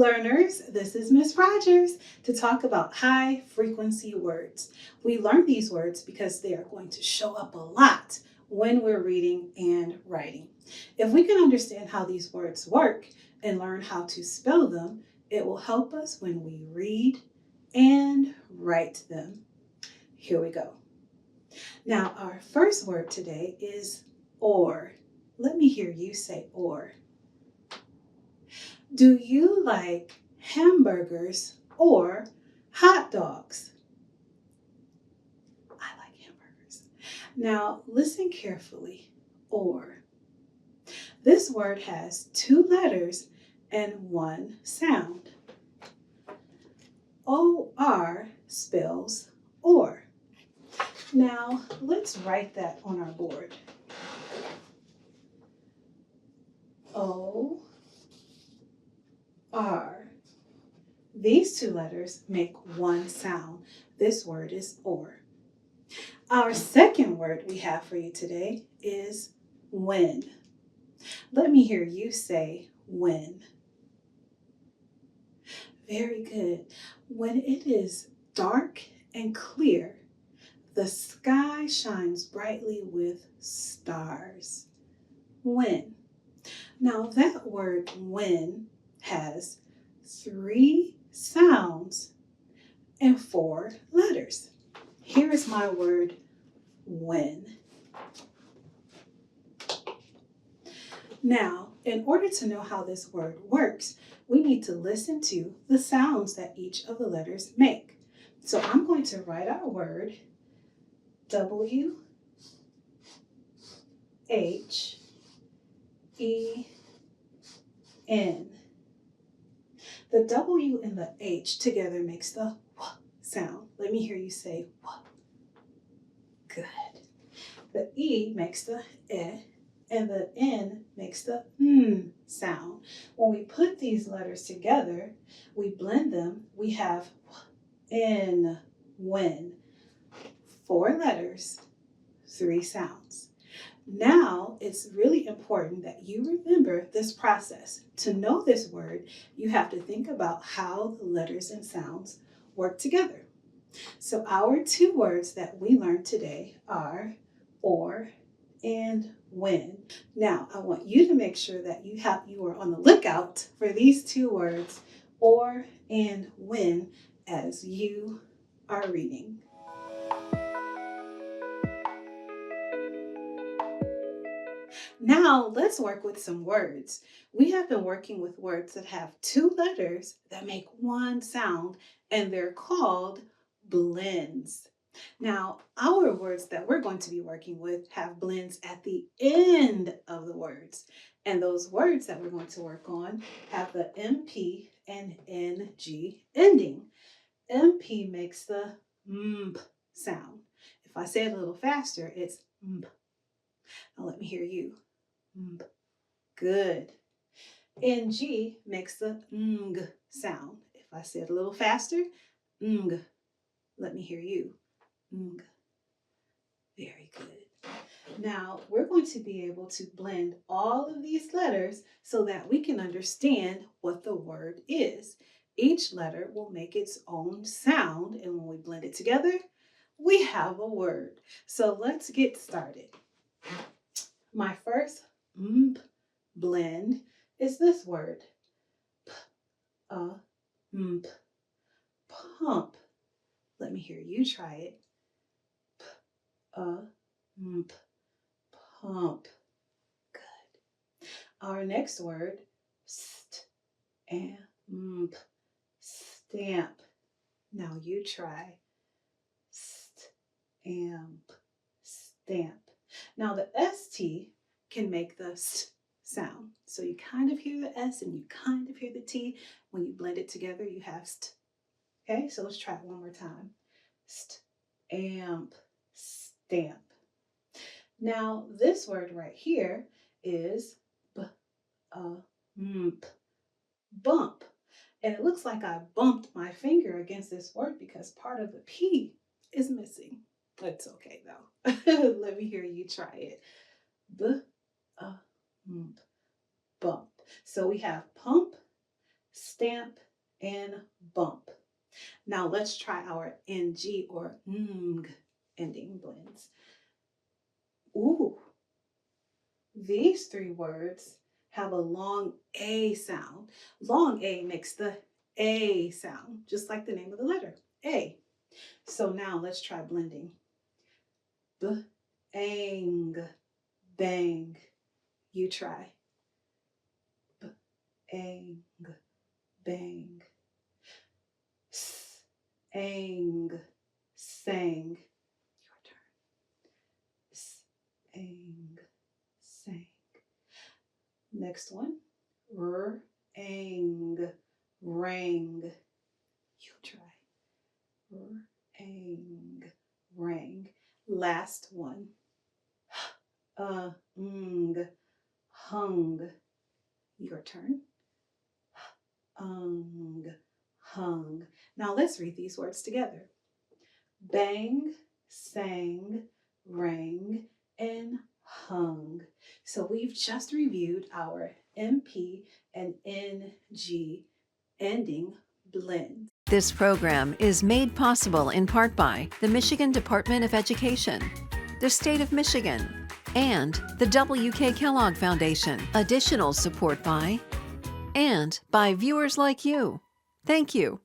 learners. This is Miss Rogers to talk about high frequency words. We learn these words because they are going to show up a lot when we're reading and writing. If we can understand how these words work and learn how to spell them, it will help us when we read and write them. Here we go. Now, our first word today is or. Let me hear you say or. Do you like hamburgers or hot dogs? I like hamburgers. Now, listen carefully. Or. This word has two letters and one sound. O-R spells or. Now, let's write that on our board. O-R. These two letters make one sound. This word is or. Our second word we have for you today is when. Let me hear you say when. Very good. When it is dark and clear, the sky shines brightly with stars. When. Now that word when has three sounds and four letters. Here is my word when. Now, in order to know how this word works, we need to listen to the sounds that each of the letters make. So I'm going to write our word W, H, E, N. The W and the H together makes the W sound. Let me hear you say W. Good. The E makes the E, and the N makes the sound. When we put these letters together, we blend them, we have N, when. 4 letters, 3 sounds. Now, it's really important that you remember this process. To know this word, you have to think about how the letters and sounds work together. So our 2 words that we learned today are or and when. Now, I want you to make sure that you are on the lookout for these 2 words, or and when, as you are reading. Now, let's work with some words. We have been working with words that have 2 letters that make one sound, and they're called blends. Now, our words that we're going to be working with have blends at the end of the words. And those words that we're going to work on have the MP and NG ending. MP makes the MP sound. If I say it a little faster, it's MP. Now let me hear you. MP. Good. NG makes the ng sound. If I say it a little faster, ng. Let me hear you. Ng. Very good. Now, we're going to be able to blend all of these letters so that we can understand what the word is. Each letter will make its own sound, and when we blend it together, we have a word. So let's get started. My first blend is this word. Pump. Let me hear you try it. Pump. Good. Our next word, stamp. Now you try. Stamp. Now the ST can make the S sound. So you kind of hear the S and you kind of hear the T. When you blend it together, you have st. Okay, so let's try it one more time. Stamp. Now this word right here is bump. And it looks like I bumped my finger against this word because part of the P is missing. It's okay though. Let me hear you try it. Bump. So we have pump, stamp, and bump. Now let's try our ng or ng ending blends. Ooh, these three words have a long A sound. Long A makes the A sound, just like the name of the letter, A. So now let's try blending. B-ang, bang. You try. B-ang, bang. S-ang, sang. Your turn. S-ang, sang. Next one. R-ang, rang. You try. R-ang, rang. Last one. H-ang, hung. Your turn. H-ang, hung. Now let's read these words together. Bang, sang, rang, and hung. So we've just reviewed our MP and NG ending blends. This program is made possible in part by the Michigan Department of Education, the State of Michigan, and the W.K. Kellogg Foundation. Additional support by and by viewers like you. Thank you.